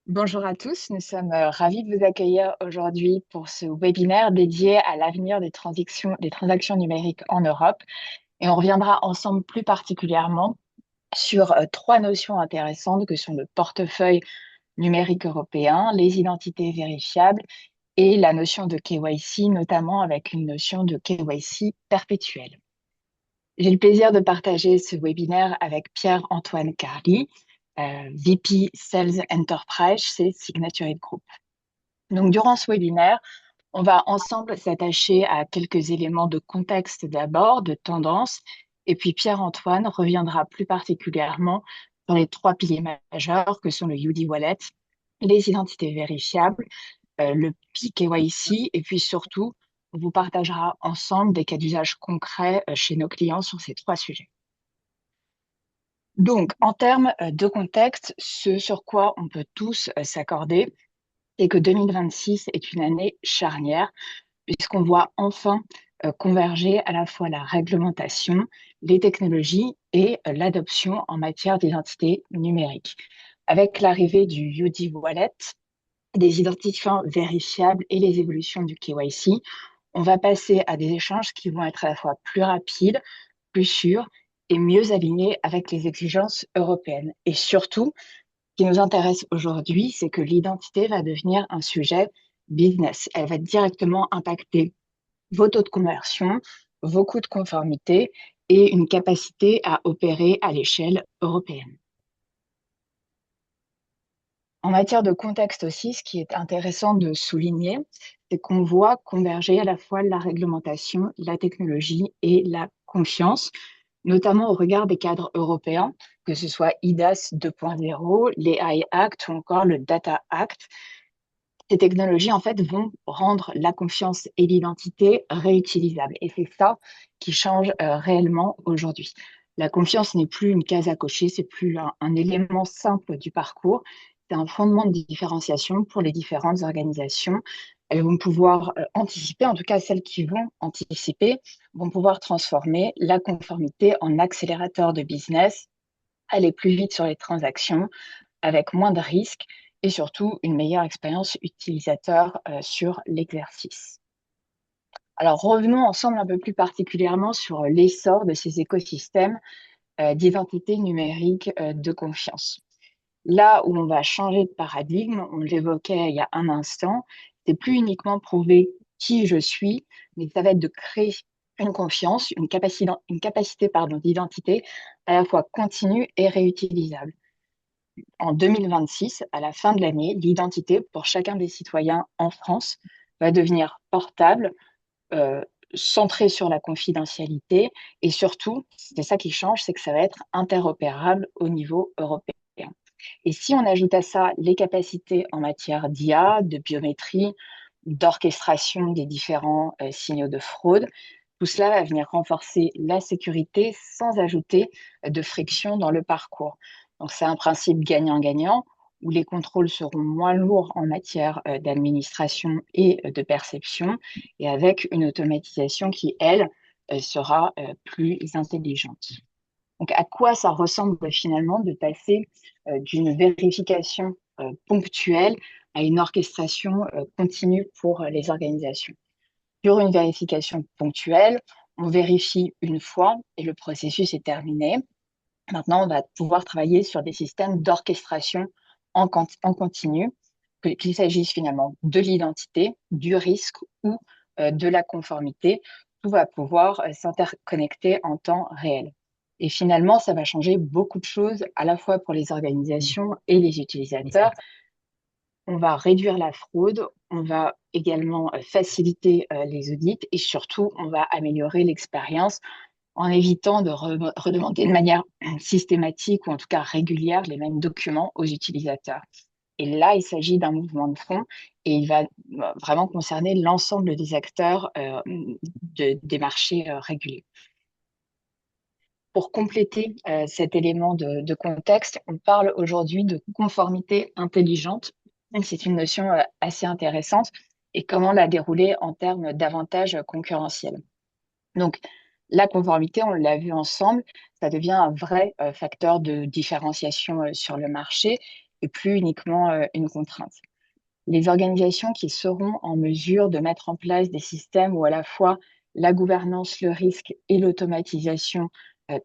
Bonjour à tous, nous sommes ravis de vous accueillir aujourd'hui pour ce webinaire dédié à l'avenir des transactions numériques en Europe. Et on reviendra ensemble plus particulièrement sur trois notions intéressantes que sont le portefeuille numérique européen, les identités vérifiables et la notion de KYC, notamment avec une notion de KYC perpétuelle. J'ai le plaisir de partager ce webinaire avec Pierre-Antoine Carly, VP Sales Enterprise chez Signatured Group. Donc, durant ce webinaire, on va ensemble s'attacher à quelques éléments de contexte d'abord, de tendance, et puis Pierre-Antoine reviendra plus particulièrement sur les trois piliers majeurs que sont le UD Wallet, les identités vérifiables, le PKYC, et puis surtout, on vous partagera ensemble des cas d'usage concrets chez nos clients sur ces trois sujets. Donc, en termes de contexte, ce sur quoi on peut tous s'accorder, c'est que 2026 est une année charnière, puisqu'on voit enfin converger à la fois la réglementation, les technologies et l'adoption en matière d'identité numérique. Avec l'arrivée du UD Wallet, des identifiants vérifiables et les évolutions du KYC, on va passer à des échanges qui vont être à la fois plus rapides, plus sûrs et mieux alignés avec les exigences européennes. Et surtout, ce qui nous intéresse aujourd'hui, c'est que l'identité va devenir un sujet business. Elle va directement impacter vos taux de conversion, vos coûts de conformité et une capacité à opérer à l'échelle européenne. En matière de contexte aussi, ce qui est intéressant de souligner, c'est qu'on voit converger à la fois la réglementation, la technologie et la confiance, notamment au regard des cadres européens, que ce soit IDAS 2.0, les AI Act ou encore le Data Act. Ces technologies, en fait, vont rendre la confiance et l'identité réutilisables. Et c'est ça qui change réellement aujourd'hui. La confiance n'est plus une case à cocher, c'est plus un élément simple du parcours. C'est un fondement de différenciation pour les différentes organisations. Elles vont pouvoir anticiper, en tout cas celles qui vont anticiper, vont pouvoir transformer la conformité en accélérateur de business, aller plus vite sur les transactions, avec moins de risques et surtout une meilleure expérience utilisateur sur l'exercice. Alors revenons ensemble un peu plus particulièrement sur l'essor de ces écosystèmes d'identité numérique de confiance. Là où on va changer de paradigme, on l'évoquait il y a un instant, c'est plus uniquement prouver qui je suis, mais ça va être de créer une confiance, une capacité d'identité à la fois continue et réutilisable. En 2026, à la fin de l'année, l'identité pour chacun des citoyens en France va devenir portable, euh, centrée sur la confidentialité et surtout, c'est ça qui change, c'est que ça va être interopérable au niveau européen. Et si on ajoute à ça les capacités en matière d'IA, de biométrie, d'orchestration des différents signaux de fraude, tout cela va venir renforcer la sécurité sans ajouter de friction dans le parcours. Donc c'est un principe gagnant-gagnant où les contrôles seront moins lourds en matière d'administration et de perception et avec une automatisation qui, elle, sera plus intelligente. Donc, à quoi ça ressemble finalement de passer d'une vérification ponctuelle à une orchestration continue pour les organisations? Sur une vérification ponctuelle, on vérifie une fois et le processus est terminé. Maintenant, on va pouvoir travailler sur des systèmes d'orchestration en continu, qu'il s'agisse finalement de l'identité, du risque ou de la conformité. Tout va pouvoir s'interconnecter en temps réel. Et finalement, ça va changer beaucoup de choses à la fois pour les organisations et les utilisateurs. On va réduire la fraude, on va également faciliter les audits et surtout, on va améliorer l'expérience en évitant de redemander de manière systématique ou en tout cas régulière les mêmes documents aux utilisateurs. Et là, il s'agit d'un mouvement de fond et il va vraiment concerner l'ensemble des acteurs des marchés réguliers. Pour compléter cet élément de contexte, on parle aujourd'hui de conformité intelligente. C'est une notion assez intéressante et comment la dérouler en termes d'avantages concurrentiels. Donc, la conformité, on l'a vu ensemble, ça devient un vrai facteur de différenciation sur le marché et plus uniquement une contrainte. Les organisations qui seront en mesure de mettre en place des systèmes où à la fois la gouvernance, le risque et l'automatisation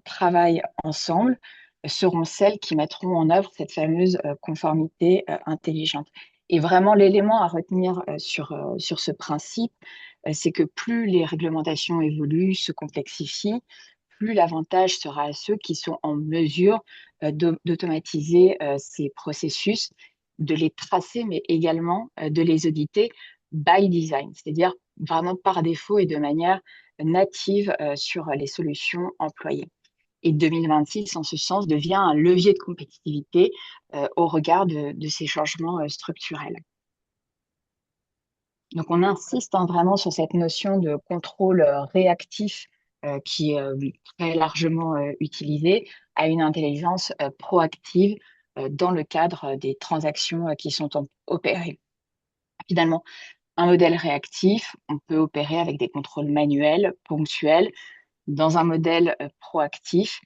travaillent ensemble seront celles qui mettront en œuvre cette fameuse conformité intelligente. Et vraiment, l'élément à retenir sur ce principe, c'est que plus les réglementations évoluent, se complexifient, plus l'avantage sera à ceux qui sont en mesure d'automatiser ces processus, de les tracer, mais également de les auditer by design, c'est-à-dire vraiment par défaut et de manière native sur les solutions employées. Et 2026, en ce sens, devient un levier de compétitivité au regard de ces changements structurels. Donc, on insiste vraiment sur cette notion de contrôle réactif qui est très largement utilisée à une intelligence proactive dans le cadre des transactions qui sont opérées. Finalement, un modèle réactif, on peut opérer avec des contrôles manuels, ponctuels. Dans un modèle proactif,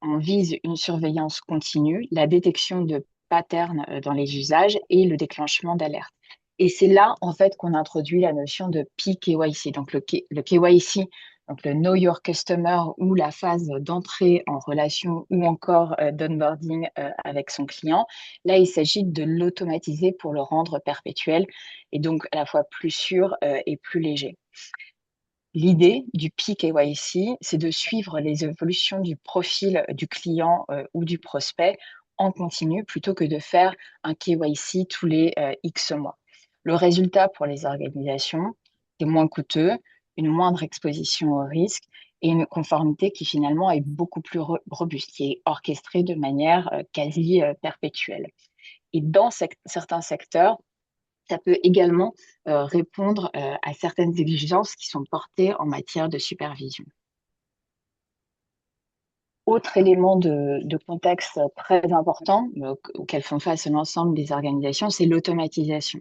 on vise une surveillance continue, la détection de patterns dans les usages et le déclenchement d'alertes. Et c'est là, en fait, qu'on introduit la notion de PKYC. Donc, le KYC, donc le Know Your Customer ou la phase d'entrée en relation ou encore d'onboarding avec son client. Là, il s'agit de l'automatiser pour le rendre perpétuel et donc à la fois plus sûr et plus léger. L'idée du PKYC, c'est de suivre les évolutions du profil du client ou du prospect en continu plutôt que de faire un KYC tous les X mois. Le résultat pour les organisations, c'est moins coûteux, une moindre exposition au risque et une conformité qui finalement est beaucoup plus robuste, qui est orchestrée de manière quasi perpétuelle. Et dans certains secteurs, ça peut également répondre à certaines exigences qui sont portées en matière de supervision. Autre élément de contexte très important auquel font face l'ensemble des organisations, c'est l'automatisation.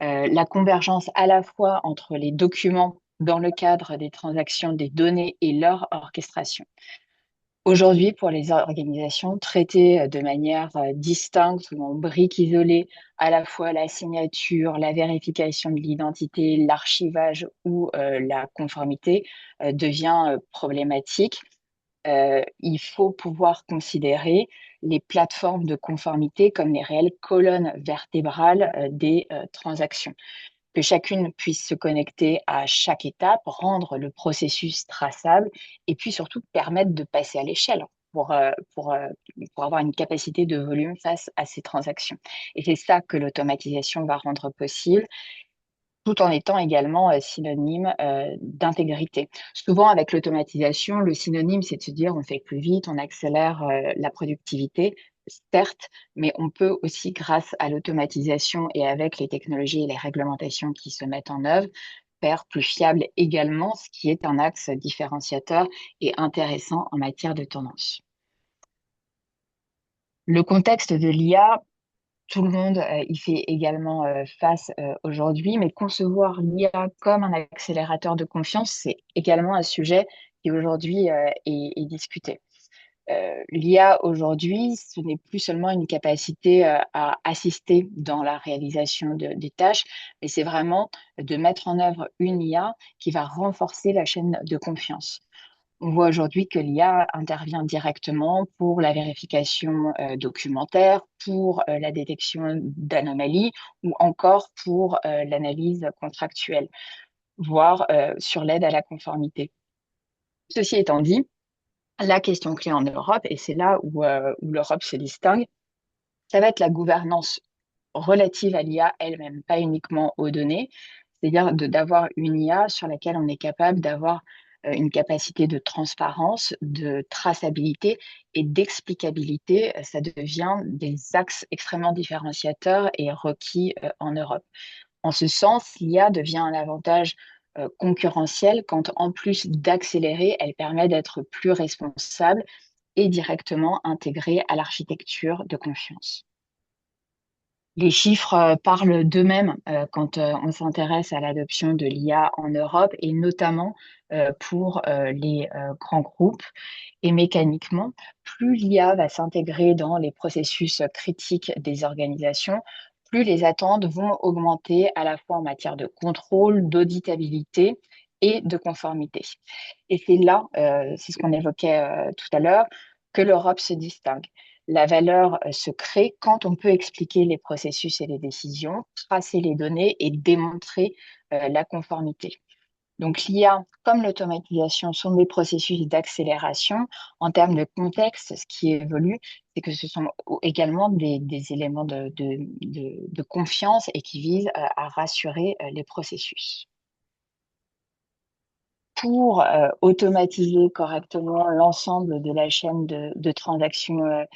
La convergence à la fois entre les documents dans le cadre des transactions des données et leur orchestration. Aujourd'hui, pour les organisations, traiter de manière distincte ou en briques isolées à la fois la signature, la vérification de l'identité, l'archivage ou la conformité devient problématique. Il faut pouvoir considérer les plateformes de conformité comme les réelles colonnes vertébrales des transactions, que chacune puisse se connecter à chaque étape, rendre le processus traçable et puis surtout permettre de passer à l'échelle pour avoir une capacité de volume face à ces transactions. Et c'est ça que l'automatisation va rendre possible, tout en étant également synonyme d'intégrité. Souvent, avec l'automatisation, le synonyme, c'est de se dire on fait plus vite, on accélère la productivité, certes, mais on peut aussi, grâce à l'automatisation et avec les technologies et les réglementations qui se mettent en œuvre, faire plus fiable également, ce qui est un axe différenciateur et intéressant en matière de tendance. Le contexte de l'IA, tout le monde y fait également face aujourd'hui, mais concevoir l'IA comme un accélérateur de confiance, c'est également un sujet qui aujourd'hui est discuté. L'IA aujourd'hui, ce n'est plus seulement une capacité à assister dans la réalisation des tâches, mais c'est vraiment de mettre en œuvre une IA qui va renforcer la chaîne de confiance. On voit aujourd'hui que l'IA intervient directement pour la vérification documentaire, pour la détection d'anomalies ou encore pour l'analyse contractuelle, voire sur l'aide à la conformité. Ceci étant dit, la question clé en Europe, et c'est là où l'Europe se distingue, ça va être la gouvernance relative à l'IA elle-même, pas uniquement aux données, c'est-à-dire d'avoir une IA sur laquelle on est capable d'avoir une capacité de transparence, de traçabilité et d'explicabilité. Ça devient des axes extrêmement différenciateurs et requis en Europe. En ce sens, l'IA devient un avantage concurrentiel quand, en plus d'accélérer, elle permet d'être plus responsable et directement intégrée à l'architecture de confiance. Les chiffres parlent d'eux-mêmes quand on s'intéresse à l'adoption de l'IA en Europe et notamment pour les grands groupes. Et mécaniquement, plus l'IA va s'intégrer dans les processus critiques des organisations, plus les attentes vont augmenter à la fois en matière de contrôle, d'auditabilité et de conformité. Et c'est là, c'est ce qu'on évoquait tout à l'heure, que l'Europe se distingue. La valeur se crée quand on peut expliquer les processus et les décisions, tracer les données et démontrer la conformité. Donc l'IA, comme l'automatisation, sont des processus d'accélération. En termes de contexte, ce qui évolue, c'est que ce sont également des éléments de confiance et qui visent à rassurer les processus. Pour automatiser correctement l'ensemble de la chaîne de transactions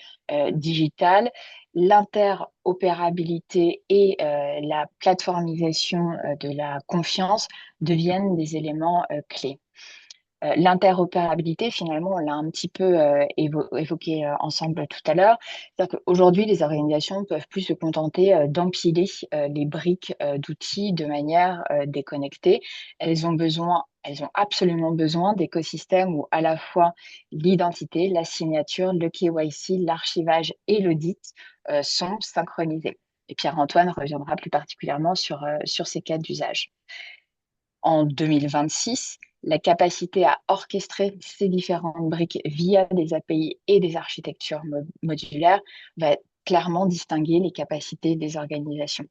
digitales, l'interopérabilité et la plateformisation de la confiance deviennent des éléments clés. L'interopérabilité, finalement, on l'a un petit peu évoqué ensemble tout à l'heure. C'est-à-dire qu'aujourd'hui, les organisations ne peuvent plus se contenter d'empiler les briques d'outils de manière déconnectée. Elles ont absolument besoin d'écosystèmes où à la fois l'identité, la signature, le KYC, l'archivage et l'audit sont synchronisés. Et Pierre-Antoine reviendra plus particulièrement sur ces cas d'usage. En 2026, la capacité à orchestrer ces différentes briques via des API et des architectures modulaires va clairement distinguer les capacités des organisations.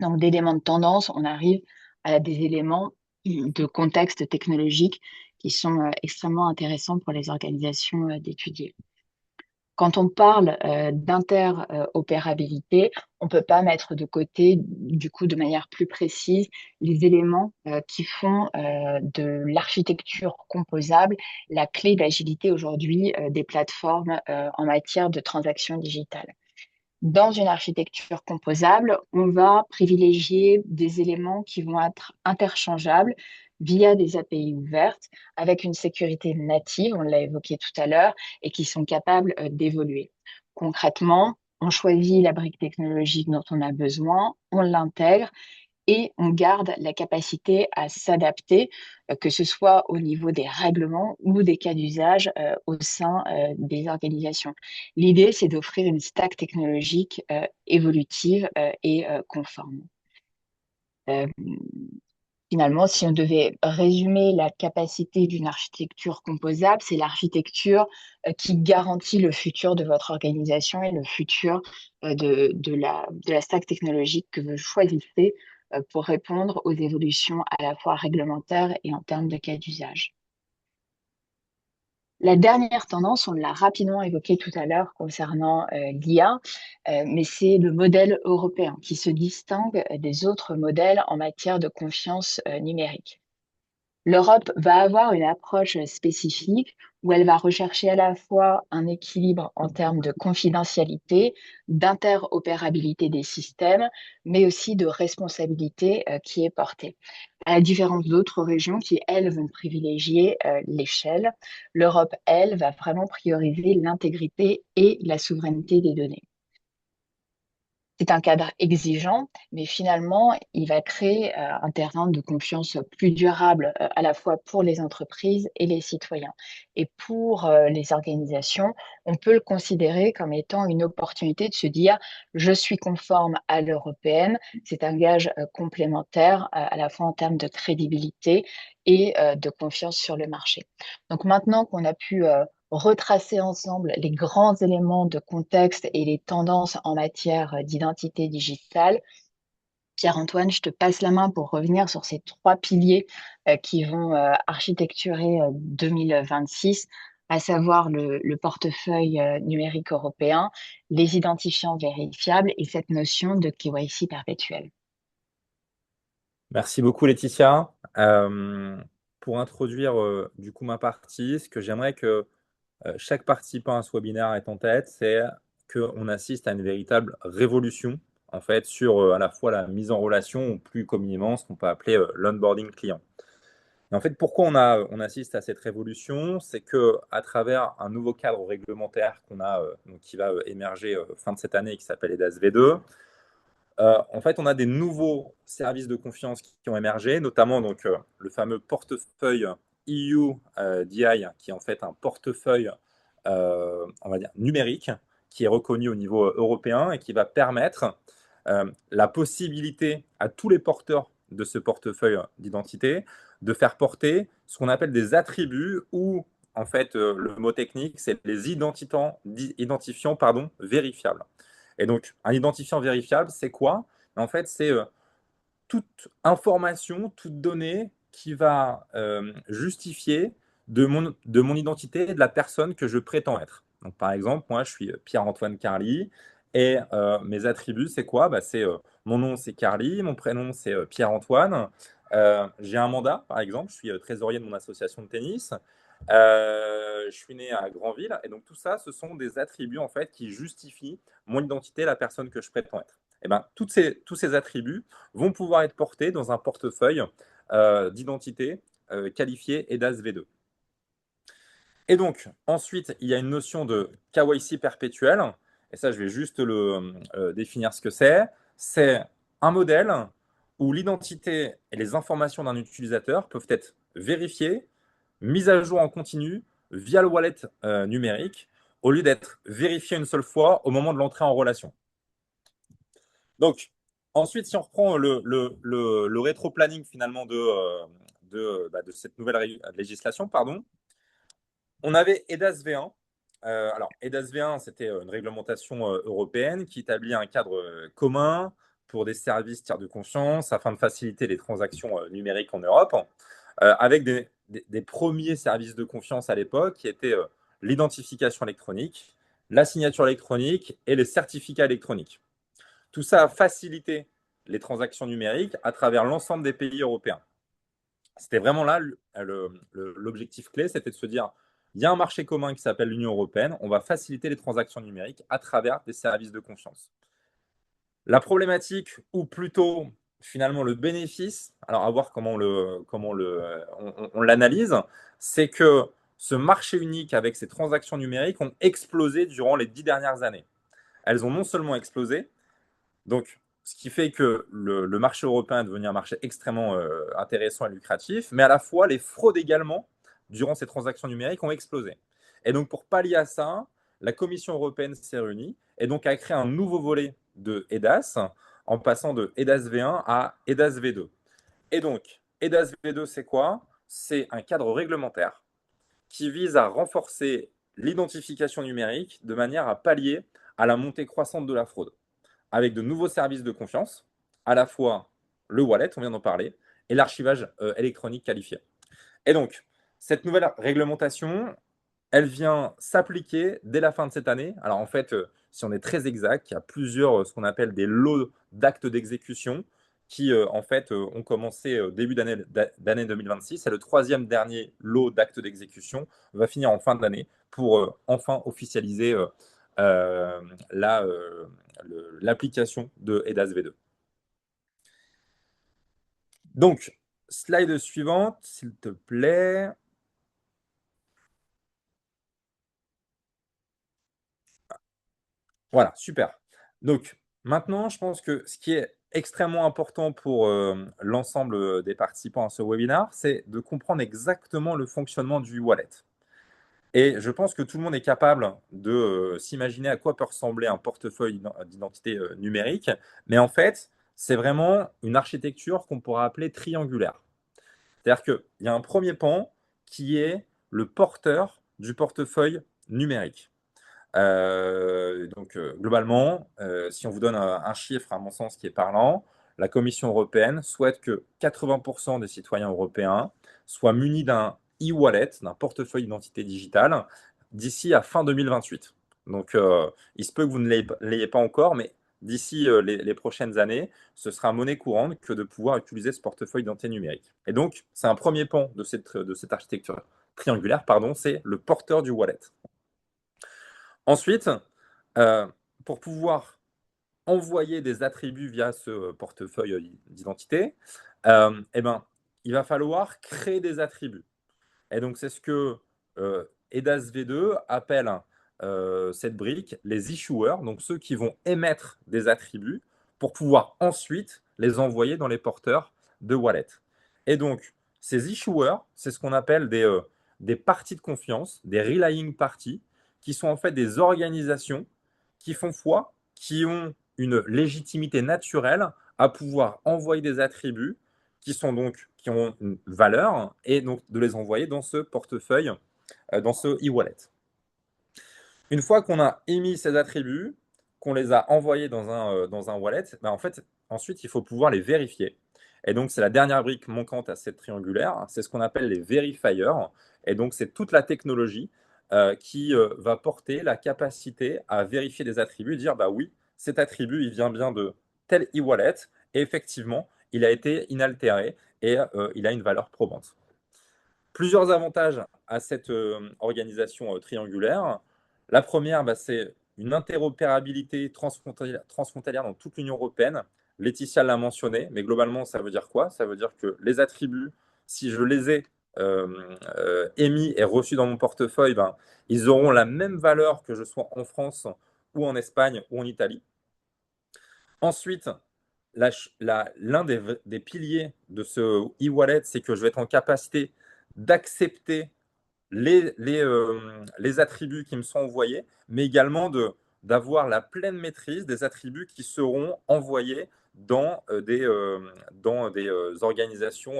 Donc, d'éléments de tendance, on arrive à des éléments de contexte technologique qui sont extrêmement intéressants pour les organisations d'étudier. Quand on parle d'interopérabilité, on ne peut pas mettre de côté, du coup, de manière plus précise, les éléments qui font de l'architecture composable la clé d'agilité aujourd'hui des plateformes en matière de transactions digitales. Dans une architecture composable, on va privilégier des éléments qui vont être interchangeables via des API ouvertes avec une sécurité native, on l'a évoqué tout à l'heure, et qui sont capables d'évoluer. Concrètement, on choisit la brique technologique dont on a besoin, on l'intègre et on garde la capacité à s'adapter, que ce soit au niveau des règlements ou des cas d'usage au sein des organisations. L'idée, c'est d'offrir une stack technologique évolutive et conforme. Euh, Finalement, si on devait résumer la capacité d'une architecture composable, c'est l'architecture qui garantit le futur de votre organisation et le futur de la stack technologique que vous choisissez pour répondre aux évolutions à la fois réglementaires et en termes de cas d'usage. La dernière tendance, on l'a rapidement évoqué tout à l'heure concernant l'IA, mais c'est le modèle européen qui se distingue des autres modèles en matière de confiance numérique. L'Europe va avoir une approche spécifique où elle va rechercher à la fois un équilibre en termes de confidentialité, d'interopérabilité des systèmes, mais aussi de responsabilité qui est portée. À la différence d'autres régions qui, elles, vont privilégier l'échelle, l'Europe, elle, va vraiment prioriser l'intégrité et la souveraineté des données. C'est un cadre exigeant, mais finalement, il va créer un terrain de confiance plus durable à la fois pour les entreprises et les citoyens. Et pour les organisations, on peut le considérer comme étant une opportunité de se dire, je suis conforme à l'européenne. C'est un gage complémentaire à la fois en termes de crédibilité et de confiance sur le marché. Donc maintenant qu'on a pu retracer ensemble les grands éléments de contexte et les tendances en matière d'identité digitale. Pierre-Antoine, je te passe la main pour revenir sur ces trois piliers qui vont architecturer 2026, à savoir le portefeuille numérique européen, les identifiants vérifiables et cette notion de KYC perpétuel. Merci beaucoup, Laetitia. Pour introduire du coup ma partie, ce que j'aimerais que chaque participant à ce webinaire ait en tête, c'est qu'on assiste à une véritable révolution en fait sur à la fois la mise en relation ou plus communément ce qu'on peut appeler l'onboarding client. Et en fait, pourquoi on assiste à cette révolution? C'est que à travers un nouveau cadre réglementaire qu'on a, donc qui va émerger fin de cette année, qui s'appelle EDAS V2, En fait, on a des nouveaux services de confiance qui ont émergé, notamment donc, le fameux portefeuille EU DI, qui est en fait un portefeuille, on va dire, numérique, qui est reconnu au niveau européen et qui va permettre la possibilité à tous les porteurs de ce portefeuille d'identité de faire porter ce qu'on appelle des attributs ou, en fait, le mot technique, c'est les identifiants vérifiables. Et donc, un identifiant vérifiable, c'est quoi? En fait, c'est toute information, toute donnée qui va justifier de mon identité et de la personne que je prétends être. Donc, par exemple, moi, je suis Pierre-Antoine Carly et mes attributs, c'est quoi? Bah, c'est mon nom, c'est Carly, mon prénom, c'est Pierre-Antoine. J'ai un mandat, par exemple, je suis trésorier de mon association de tennis. Je suis né à Granville et donc tout ça, ce sont des attributs en fait qui justifient mon identité, la personne que je prétends être. Et ben, tous ces attributs vont pouvoir être portés dans un portefeuille d'identité qualifié EDAS V2. Et donc, ensuite, il y a une notion de KYC perpétuel, et ça, je vais juste définir ce que c'est. C'est un modèle où l'identité et les informations d'un utilisateur peuvent être vérifiées, mises à jour en continu via le wallet numérique, au lieu d'être vérifiées une seule fois au moment de l'entrée en relation. Donc, ensuite, si on reprend le rétro-planning finalement de cette nouvelle législation, pardon, on avait EDAS V1. Alors, EDAS V1, c'était une réglementation européenne qui établit un cadre commun pour des services tiers de confiance afin de faciliter les transactions numériques en Europe, avec des premiers services de confiance à l'époque qui étaient l'identification électronique, la signature électronique et les certificats électroniques. Tout ça a facilité les transactions numériques à travers l'ensemble des pays européens. C'était vraiment là l'objectif clé, c'était de se dire, il y a un marché commun qui s'appelle l'Union européenne, on va faciliter les transactions numériques à travers des services de confiance. La problématique, ou plutôt finalement le bénéfice, alors à voir comment on l'analyse, c'est que ce marché unique avec ces transactions numériques ont explosé durant les 10 dernières années. Elles ont non seulement explosé, donc, ce qui fait que le marché européen est devenu un marché extrêmement intéressant et lucratif, mais à la fois, les fraudes également, durant ces transactions numériques, ont explosé. Et donc, pour pallier à ça, la Commission européenne s'est réunie et donc a créé un nouveau volet de EDAS en passant de EDAS V1 à EDAS V2. Et donc, EDAS V2, c'est quoi? C'est un cadre réglementaire qui vise à renforcer l'identification numérique de manière à pallier à la montée croissante de la fraude avec de nouveaux services de confiance, à la fois le wallet, on vient d'en parler, et l'archivage électronique qualifié. Et donc, cette nouvelle réglementation, elle vient s'appliquer dès la fin de cette année. Alors en fait, si on est très exact, il y a plusieurs, ce qu'on appelle des lots d'actes d'exécution qui, en fait, ont commencé début d'année 2026. Et le troisième dernier lot d'actes d'exécution va finir en fin d'année pour enfin officialiser euh, la, euh, l'application de EDAS V2. Donc, slide suivante, s'il te plaît. Voilà, super. Donc, maintenant, je pense que ce qui est extrêmement important pour l'ensemble des participants à ce webinaire, c'est de comprendre exactement le fonctionnement du wallet. Et je pense que tout le monde est capable de s'imaginer à quoi peut ressembler un portefeuille d'identité numérique. Mais en fait, c'est vraiment une architecture qu'on pourra appeler triangulaire. C'est-à-dire qu'il y a un premier pan qui est le porteur du portefeuille numérique. Globalement, si on vous donne un chiffre, à mon sens, qui est parlant, la Commission européenne souhaite que 80% des citoyens européens soient munis d'un e-wallet, d'un portefeuille d'identité digitale, d'ici à fin 2028. Donc, il se peut que vous ne l'ayez pas encore, mais d'ici les prochaines années, ce sera monnaie courante que de pouvoir utiliser ce portefeuille d'identité numérique. Et donc, c'est un premier pan de cette architecture triangulaire, pardon, c'est le porteur du wallet. Ensuite, euh, pour pouvoir envoyer des attributs via ce portefeuille d'identité, eh ben, il va falloir créer des attributs. Et donc, c'est ce que EDAS V2 appelle cette brique les issuers, donc ceux qui vont émettre des attributs pour pouvoir ensuite les envoyer dans les porteurs de wallet. Et donc, ces issuers, c'est ce qu'on appelle des parties de confiance, des relying parties, qui sont en fait des organisations qui font foi, qui ont une légitimité naturelle à pouvoir envoyer des attributs qui ont une valeur et donc de les envoyer dans ce portefeuille, dans ce e-wallet. Une fois qu'on a émis ces attributs, qu'on les a envoyés dans un wallet, ben en fait, ensuite, il faut pouvoir les vérifier. Et donc, c'est la dernière brique manquante à cette triangulaire. C'est ce qu'on appelle les verifiers. Et donc, c'est toute la technologie qui va porter la capacité à vérifier des attributs, dire, bah oui, cet attribut, il vient bien de tel e-wallet. Et effectivement, il a été inaltéré et il a une valeur probante. Plusieurs avantages à cette organisation triangulaire. La première, bah, c'est une interopérabilité transfrontalière dans toute l'Union européenne. Laetitia l'a mentionné, mais globalement, ça veut dire quoi? Ça veut dire que les attributs, si je les ai émis et reçus dans mon portefeuille, ben, ils auront la même valeur que je sois en France ou en Espagne ou en Italie. Ensuite, l'un des piliers de ce e-wallet, c'est que je vais être en capacité d'accepter les attributs qui me sont envoyés, mais également d'avoir la pleine maîtrise des attributs qui seront envoyés dans des organisations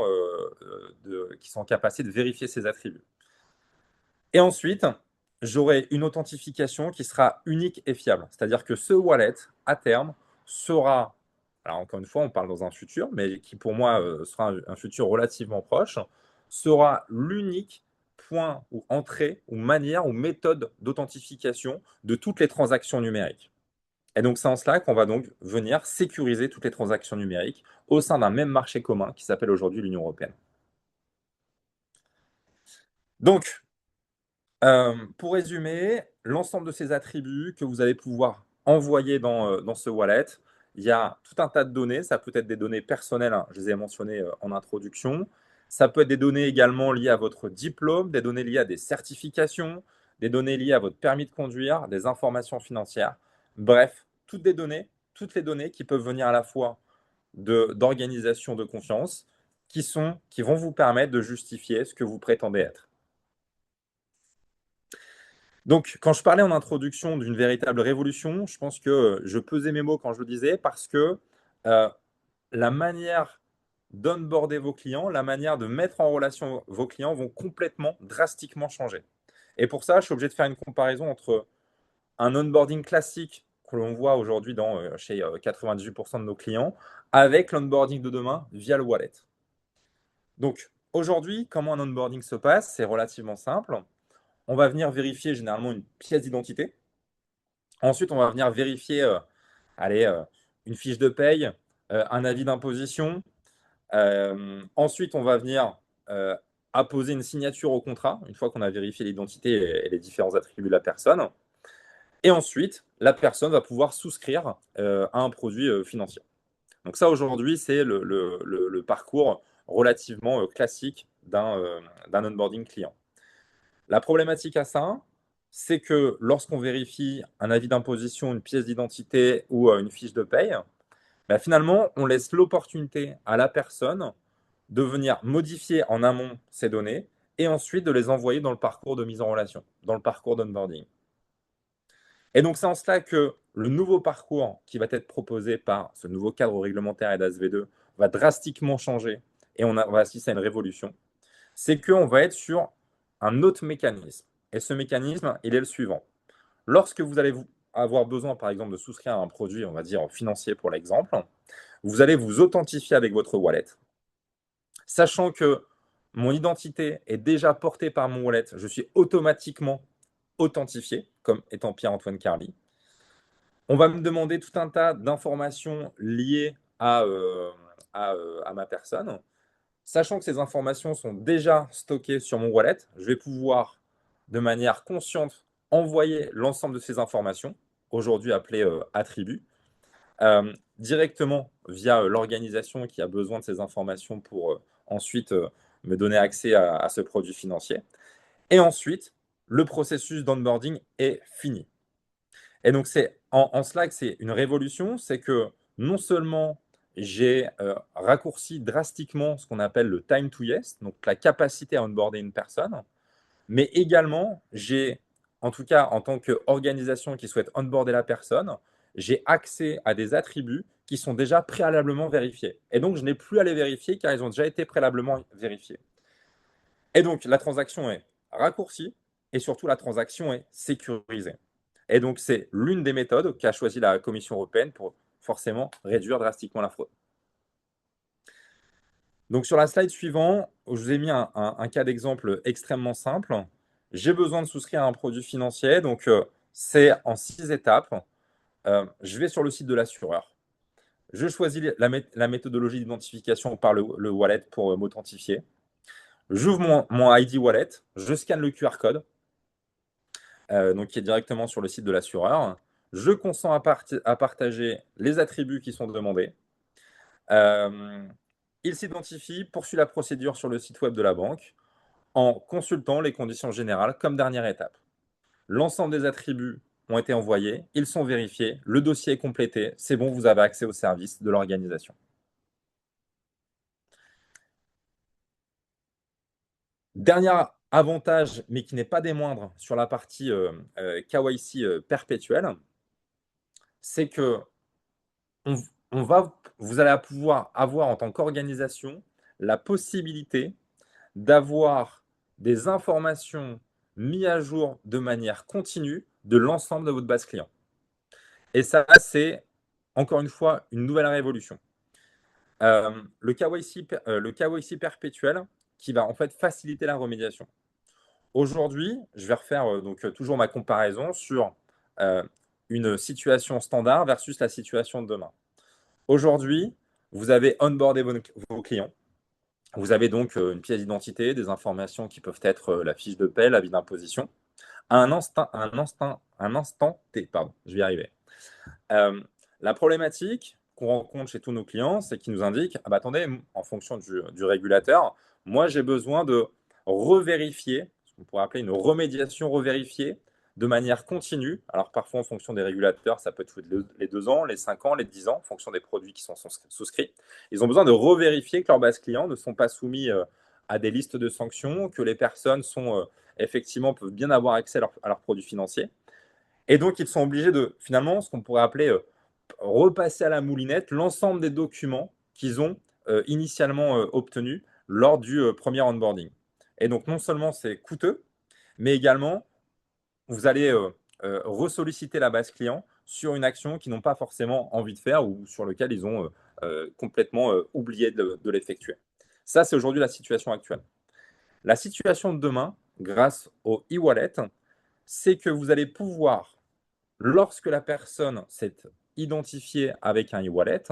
qui sont en capacité de vérifier ces attributs. Et ensuite, j'aurai une authentification qui sera unique et fiable. C'est-à-dire que ce wallet, à terme, sera, alors encore une fois, on parle dans un futur, mais qui pour moi sera un futur relativement proche, sera l'unique point ou entrée ou manière ou méthode d'authentification de toutes les transactions numériques. Et donc, c'est en cela qu'on va donc venir sécuriser toutes les transactions numériques au sein d'un même marché commun qui s'appelle aujourd'hui l'Union européenne. Donc, pour résumer, l'ensemble de ces attributs que vous allez pouvoir envoyer dans ce wallet, il y a tout un tas de données. Ça peut être des données personnelles, hein, je les ai mentionnées en introduction. Ça peut être des données également liées à votre diplôme, des données liées à des certifications, des données liées à votre permis de conduire, des informations financières. Bref, toutes les données qui peuvent venir à la fois d'organisations de confiance qui vont vous permettre de justifier ce que vous prétendez être. Donc, quand je parlais en introduction d'une véritable révolution, je pense que je pesais mes mots quand je le disais parce que euh, la manière d'onboarder vos clients, la manière de mettre en relation vos clients vont complètement, drastiquement changer. Et pour ça, je suis obligé de faire une comparaison entre un onboarding classique que l'on voit aujourd'hui chez 98% de nos clients avec l'onboarding de demain via le wallet. Donc, aujourd'hui, comment un onboarding se passe? C'est relativement simple. On va venir vérifier généralement une pièce d'identité. Ensuite, on va venir vérifier une fiche de paye, un avis d'imposition. Ensuite, on va venir apposer une signature au contrat, une fois qu'on a vérifié l'identité et les différents attributs de la personne. Et ensuite, la personne va pouvoir souscrire à un produit financier. Donc ça, aujourd'hui, c'est le parcours relativement classique d'un onboarding client. La problématique à ça, c'est que lorsqu'on vérifie un avis d'imposition, une pièce d'identité ou une fiche de paye, bah, finalement, on laisse l'opportunité à la personne de venir modifier en amont ces données et ensuite de les envoyer dans le parcours de mise en relation, dans le parcours d'onboarding. Et donc, c'est en cela que le nouveau parcours qui va être proposé par ce nouveau cadre réglementaire et d'ASV2 va drastiquement changer et on va assister à une révolution. C'est qu'on va être sur un autre mécanisme. Et ce mécanisme, il est le suivant. Lorsque vous allez avoir besoin, par exemple, de souscrire à un produit, on va dire financier pour l'exemple, vous allez vous authentifier avec votre wallet. Sachant que mon identité est déjà portée par mon wallet, je suis automatiquement authentifié comme étant Pierre-Antoine Carly. On va me demander tout un tas d'informations liées à ma personne. Sachant que ces informations sont déjà stockées sur mon wallet, je vais pouvoir, de manière consciente, envoyer l'ensemble de ces informations, aujourd'hui appelées attributs, directement via l'organisation qui a besoin de ces informations pour ensuite me donner accès à ce produit financier. Et ensuite, le processus d'onboarding est fini. Et donc, c'est en cela que c'est une révolution, c'est que non seulement j'ai raccourci drastiquement ce qu'on appelle le time to yes, donc la capacité à onboarder une personne, mais également, j'ai, en tout cas en tant qu'organisation qui souhaite onboarder la personne, j'ai accès à des attributs qui sont déjà préalablement vérifiés. Et donc, je n'ai plus à les vérifier car ils ont déjà été préalablement vérifiés. Et donc, la transaction est raccourcie et surtout, la transaction est sécurisée. Et donc, c'est l'une des méthodes qu'a choisi la Commission européenne pour forcément réduire drastiquement la fraude. Donc, sur la slide suivante, je vous ai mis un cas d'exemple extrêmement simple. J'ai besoin de souscrire un produit financier. Donc, c'est en 6 étapes. Je vais sur le site de l'assureur. Je choisis la méthodologie d'identification par le wallet pour m'authentifier. J'ouvre mon ID Wallet. Je scanne le QR code, donc qui est directement sur le site de l'assureur. Je consens à partager les attributs qui sont demandés. Il s'identifie, poursuit la procédure sur le site web de la banque en consultant les conditions générales comme dernière étape. L'ensemble des attributs ont été envoyés, ils sont vérifiés, le dossier est complété, c'est bon, vous avez accès au service de l'organisation. Dernier avantage, mais qui n'est pas des moindres, sur la partie KYC perpétuelle, c'est que vous allez pouvoir avoir en tant qu'organisation la possibilité d'avoir des informations mises à jour de manière continue de l'ensemble de votre base client. Et ça, c'est encore une fois une nouvelle révolution. Le KYC perpétuel qui va en fait faciliter la remédiation. Aujourd'hui, je vais refaire toujours ma comparaison sur une situation standard versus la situation de demain. Aujourd'hui, vous avez onboardé vos clients. Vous avez donc une pièce d'identité, des informations qui peuvent être la fiche de paie, l'avis d'imposition. Un instant T, pardon, je vais y arriver. La problématique qu'on rencontre chez tous nos clients, c'est qu'ils nous indiquent, ah bah attendez, en fonction du régulateur, moi j'ai besoin de revérifier, ce qu'on pourrait appeler une remédiation revérifiée de manière continue. Alors parfois en fonction des régulateurs, ça peut être les 2 ans, les 5 ans, les 10 ans, en fonction des produits qui sont souscrits. Ils ont besoin de revérifier que leurs bases clients ne sont pas soumis à des listes de sanctions, que les personnes sont effectivement peuvent bien avoir accès à leurs produits financiers. Et donc, ils sont obligés de, finalement, ce qu'on pourrait appeler repasser à la moulinette l'ensemble des documents qu'ils ont initialement obtenus lors du premier onboarding. Et donc, non seulement c'est coûteux, mais également, vous allez ressolliciter la base client sur une action qu'ils n'ont pas forcément envie de faire ou sur laquelle ils ont complètement oublié de l'effectuer. Ça, c'est aujourd'hui la situation actuelle. La situation de demain, grâce au e-wallet, c'est que vous allez pouvoir, lorsque la personne s'est identifiée avec un e-wallet,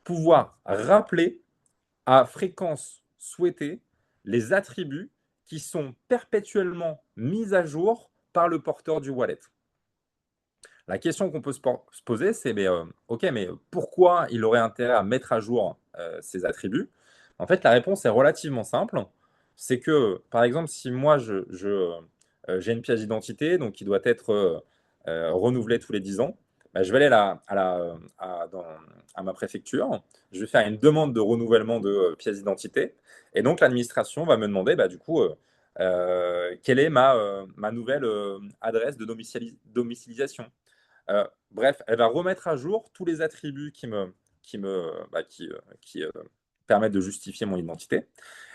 pouvoir rappeler à fréquence souhaitée les attributs qui sont perpétuellement mis à jour par le porteur du wallet. La question qu'on peut se poser, c'est OK, mais pourquoi il aurait intérêt à mettre à jour ces attributs? En fait, la réponse est relativement simple. C'est que, par exemple, si moi, j'ai une pièce d'identité donc qui doit être renouvelée tous les 10 ans, bah, je vais aller à ma préfecture, je vais faire une demande de renouvellement de pièce d'identité, et donc l'administration va me demander, bah, du coup, quelle est ma nouvelle adresse de domiciliation. Bref, elle va remettre à jour tous les attributs qui permettent de justifier mon identité.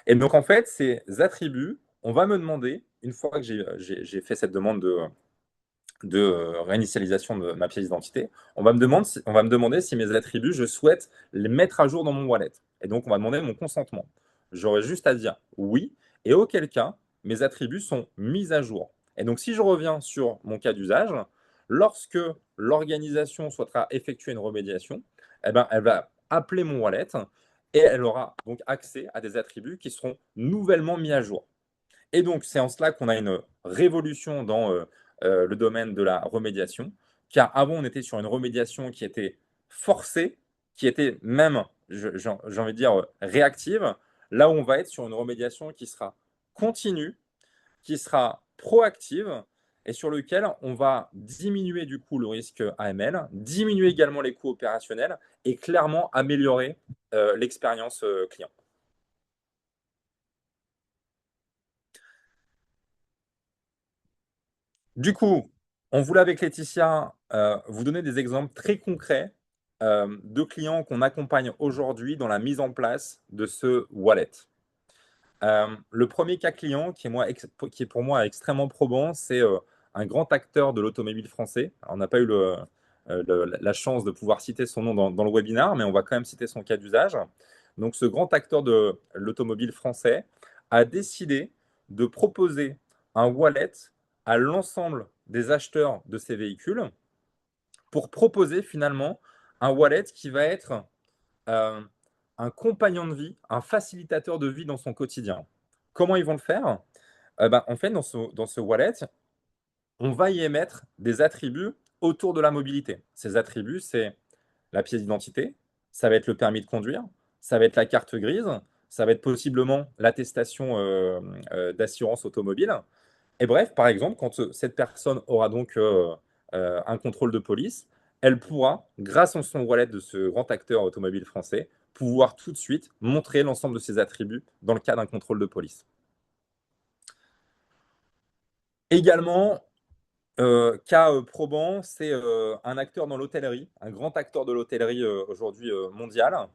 Et donc, en fait, ces attributs, on va me demander, une fois que j'ai fait cette demande de réinitialisation de ma pièce d'identité, on va me demander si mes attributs, je souhaite les mettre à jour dans mon wallet. Et donc, on va demander mon consentement. J'aurai juste à dire oui, et auquel cas, mes attributs sont mis à jour. Et donc, si je reviens sur mon cas d'usage, lorsque l'organisation souhaitera effectuer une remédiation, eh ben, elle va appeler mon wallet et elle aura donc accès à des attributs qui seront nouvellement mis à jour. Et donc, c'est en cela qu'on a une révolution dans le domaine de la remédiation, car avant, on était sur une remédiation qui était forcée, qui était même, j'ai envie de dire, réactive. Là où on va être sur une remédiation qui sera continue, qui sera proactive et sur lequel on va diminuer du coup le risque AML, diminuer également les coûts opérationnels et clairement améliorer l'expérience client. Du coup, on voulait avec Laetitia vous donner des exemples très concrets de clients qu'on accompagne aujourd'hui dans la mise en place de ce wallet. Le premier cas client qui est pour moi extrêmement probant, c'est un grand acteur de l'automobile français. Alors, on n'a pas eu la chance de pouvoir citer son nom dans le webinaire, mais on va quand même citer son cas d'usage. Donc, ce grand acteur de l'automobile français a décidé de proposer un wallet à l'ensemble des acheteurs de ces véhicules pour proposer finalement un wallet qui va être euh, un compagnon de vie, un facilitateur de vie dans son quotidien. Comment ils vont le faire? En fait, dans ce wallet, on va y émettre des attributs autour de la mobilité. Ces attributs, c'est la pièce d'identité, ça va être le permis de conduire, ça va être la carte grise, ça va être possiblement l'attestation d'assurance automobile. Et bref, par exemple, quand cette personne aura donc un contrôle de police, elle pourra, grâce à son wallet de ce grand acteur automobile français, pouvoir tout de suite montrer l'ensemble de ses attributs dans le cas d'un contrôle de police. Également, cas probant, c'est un acteur dans l'hôtellerie, un grand acteur de l'hôtellerie aujourd'hui mondiale,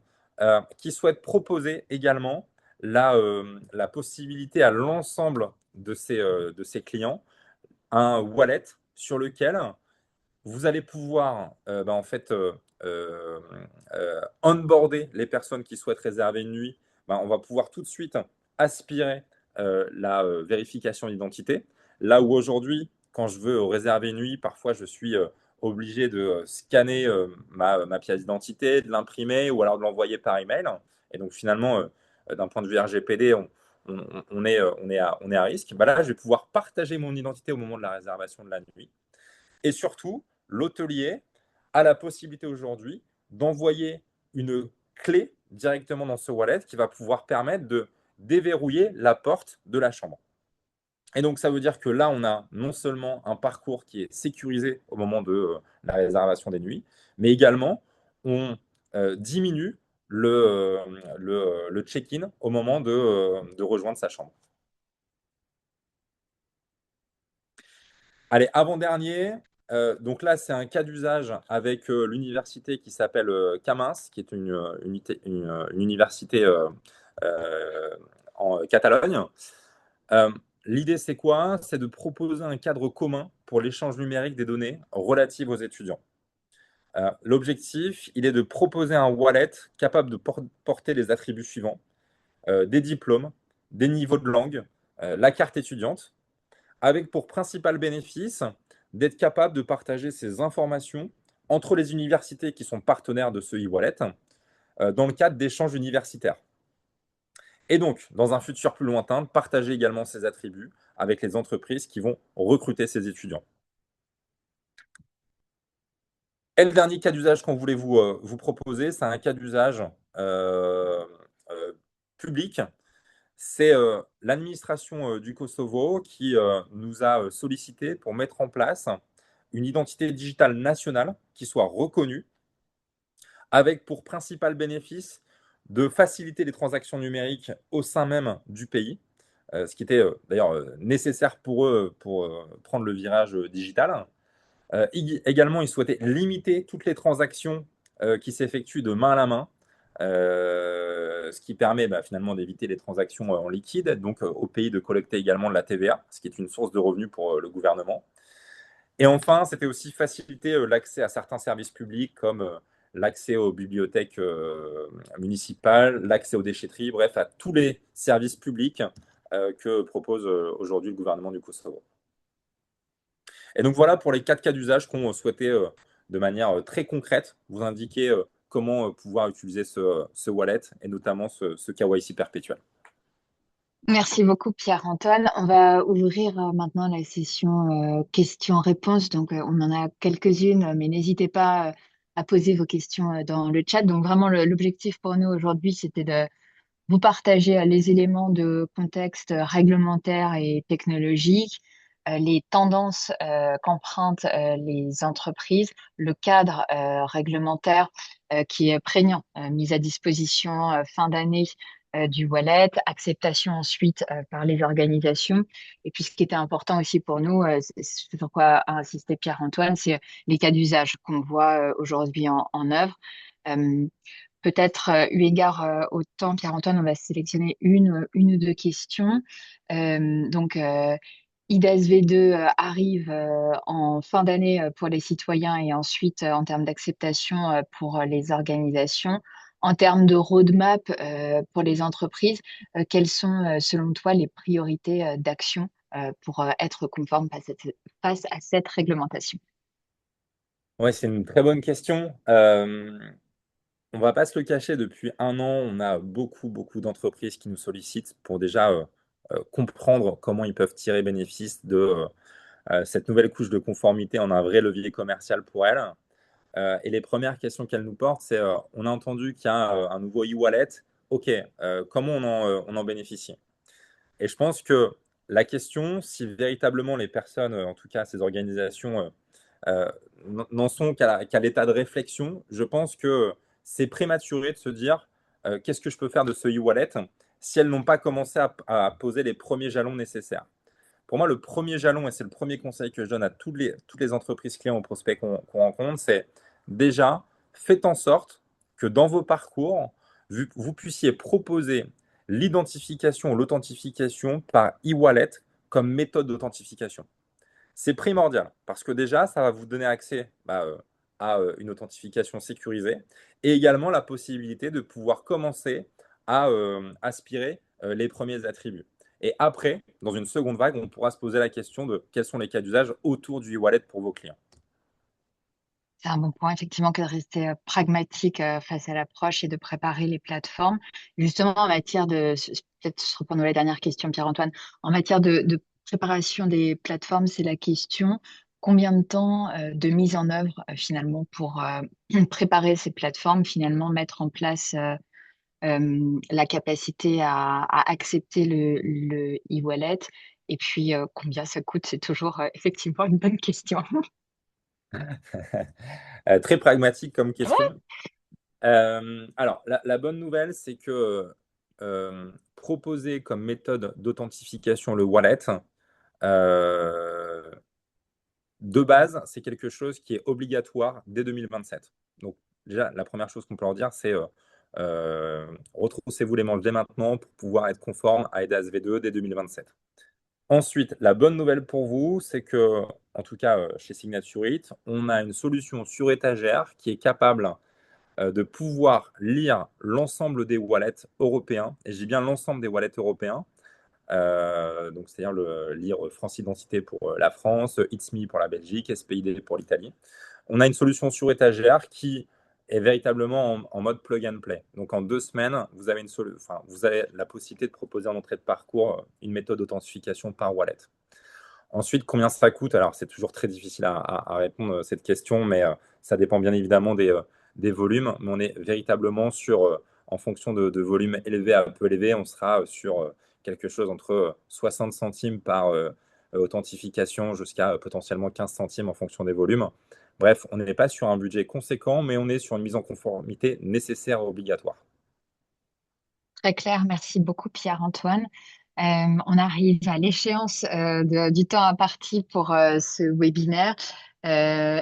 qui souhaite proposer également la possibilité à l'ensemble de ses clients un wallet sur lequel vous allez pouvoir en fait onboarder les personnes qui souhaitent réserver une nuit. On va pouvoir tout de suite aspirer la vérification d'identité. Là où aujourd'hui, quand je veux réserver une nuit, parfois je suis obligé de scanner ma pièce d'identité, de l'imprimer ou alors de l'envoyer par email. Et donc finalement, d'un point de vue RGPD, on est à risque. Là, je vais pouvoir partager mon identité au moment de la réservation de la nuit. Et surtout, l'hôtelier a la possibilité aujourd'hui d'envoyer une clé directement dans ce wallet qui va pouvoir permettre de déverrouiller la porte de la chambre. Et donc, ça veut dire que là, on a non seulement un parcours qui est sécurisé au moment de la réservation des nuits, mais également, on diminue le check-in au moment de rejoindre sa chambre. Allez, avant-dernier, donc là, c'est un cas d'usage avec l'université qui s'appelle Camins, qui est une université en Catalogne. L'idée, c'est quoi? C'est de proposer un cadre commun pour l'échange numérique des données relatives aux étudiants. L'objectif, il est de proposer un wallet capable de porter les attributs suivants, des diplômes, des niveaux de langue, la carte étudiante, avec pour principal bénéfice d'être capable de partager ces informations entre les universités qui sont partenaires de ce e-wallet dans le cadre d'échanges universitaires. Et donc, dans un futur plus lointain, partager également ces attributs avec les entreprises qui vont recruter ces étudiants. Et le dernier cas d'usage qu'on voulait vous proposer, c'est un cas d'usage public. C'est l'administration du Kosovo qui nous a sollicité pour mettre en place une identité digitale nationale qui soit reconnue, avec pour principal bénéfice de faciliter les transactions numériques au sein même du pays, ce qui était d'ailleurs nécessaire pour eux pour prendre le virage digital. Également, ils souhaitaient limiter toutes les transactions qui s'effectuent de main à la main, ce qui permet finalement d'éviter les transactions en liquide, donc au pays de collecter également de la TVA, ce qui est une source de revenus pour le gouvernement. Et enfin, c'était aussi faciliter l'accès à certains services publics comme l'accès aux bibliothèques municipales, l'accès aux déchetteries, bref, à tous les services publics que propose aujourd'hui le gouvernement du Kosovo. Et donc voilà pour les 4 cas d'usage qu'on souhaitait de manière très concrète vous indiquer comment pouvoir utiliser ce wallet et notamment ce KYC perpétuel. Merci beaucoup, Pierre-Antoine. On va ouvrir maintenant la session questions-réponses. Donc, on en a quelques-unes, mais n'hésitez pas à poser vos questions dans le chat. Donc, vraiment, l'objectif pour nous aujourd'hui, c'était de vous partager les éléments de contexte réglementaire et technologique, les tendances qu'empruntent les entreprises, le cadre réglementaire qui est prégnant, mise à disposition fin d'année du wallet, acceptation ensuite par les organisations. Et puis ce qui était important aussi pour nous, c'est sur quoi a insisté Pierre-Antoine, c'est les cas d'usage qu'on voit aujourd'hui en œuvre. Euh, Peut-être, eu égard au temps, Pierre-Antoine, on va sélectionner une ou deux questions. IDAS V2 arrive en fin d'année pour les citoyens et ensuite en termes d'acceptation pour les organisations. En termes de roadmap pour les entreprises, quelles sont selon toi les priorités d'action pour être conforme face à cette réglementation? Ouais, c'est une très bonne question. On va pas se le cacher, depuis 1 an, on a beaucoup, beaucoup d'entreprises qui nous sollicitent pour déjà comprendre comment ils peuvent tirer bénéfice de cette nouvelle couche de conformité en un vrai levier commercial pour elles. Et les premières questions qu'elles nous portent, c'est on a entendu qu'il y a un nouveau e-wallet. OK, comment on en bénéficie? Et je pense que la question, si véritablement les personnes, en tout cas ces organisations, euh, n'en sont qu'à l'état de réflexion, je pense que c'est prématuré de se dire qu'est-ce que je peux faire de ce e-wallet si elles n'ont pas commencé à poser les premiers jalons nécessaires. Pour moi, le premier jalon, et c'est le premier conseil que je donne à toutes les entreprises clients ou prospects qu'on rencontre, c'est déjà, faites en sorte que dans vos parcours, vous puissiez proposer l'identification ou l'authentification par e-wallet comme méthode d'authentification. C'est primordial parce que déjà, ça va vous donner accès à une authentification sécurisée et également la possibilité de pouvoir commencer à aspirer les premiers attributs. Et après, dans une seconde vague, on pourra se poser la question de quels sont les cas d'usage autour du e-wallet pour vos clients. C'est un bon point, effectivement, que de rester pragmatique face à l'approche et de préparer les plateformes. Justement, en matière peut-être se reprendre à la dernière question, Pierre-Antoine, en matière de préparation des plateformes, c'est la question, combien de temps de mise en œuvre finalement pour préparer ces plateformes, finalement mettre en place la capacité à accepter le e-wallet et puis combien ça coûte, c'est toujours effectivement une bonne question. Très pragmatique comme question. Alors, la bonne nouvelle, c'est que proposer comme méthode d'authentification le wallet, euh, de base, c'est quelque chose qui est obligatoire dès 2027. Donc, déjà, la première chose qu'on peut leur dire, c'est retroussez-vous les manches dès maintenant pour pouvoir être conforme à EDAS V2 dès 2027. Ensuite, la bonne nouvelle pour vous, c'est que, en tout cas chez Signature It, on a une solution sur étagère qui est capable de pouvoir lire l'ensemble des wallets européens, et je dis bien l'ensemble des wallets européens, donc c'est-à-dire lire France Identité pour la France, It's Me pour la Belgique, SPID pour l'Italie. On a une solution sur étagère qui est véritablement en mode plug and play. Donc en 2 semaines, vous avez la possibilité de proposer en entrée de parcours une méthode d'authentification par wallet. Ensuite, combien ça coûte? Alors, c'est toujours très difficile à répondre à cette question, mais ça dépend bien évidemment des volumes. Mais on est véritablement sur, en fonction de volumes élevés à peu élevés, on sera sur quelque chose entre 60 centimes par authentification jusqu'à potentiellement 15 centimes en fonction des volumes. Bref, on n'est pas sur un budget conséquent, mais on est sur une mise en conformité nécessaire et obligatoire. Très clair, merci beaucoup Pierre-Antoine. On arrive à l'échéance du temps imparti pour ce webinaire.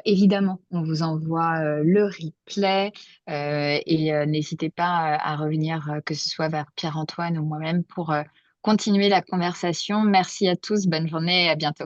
Évidemment, on vous envoie le replay et n'hésitez pas à revenir, que ce soit vers Pierre-Antoine ou moi-même, pour continuer la conversation. Merci à tous, bonne journée et à bientôt.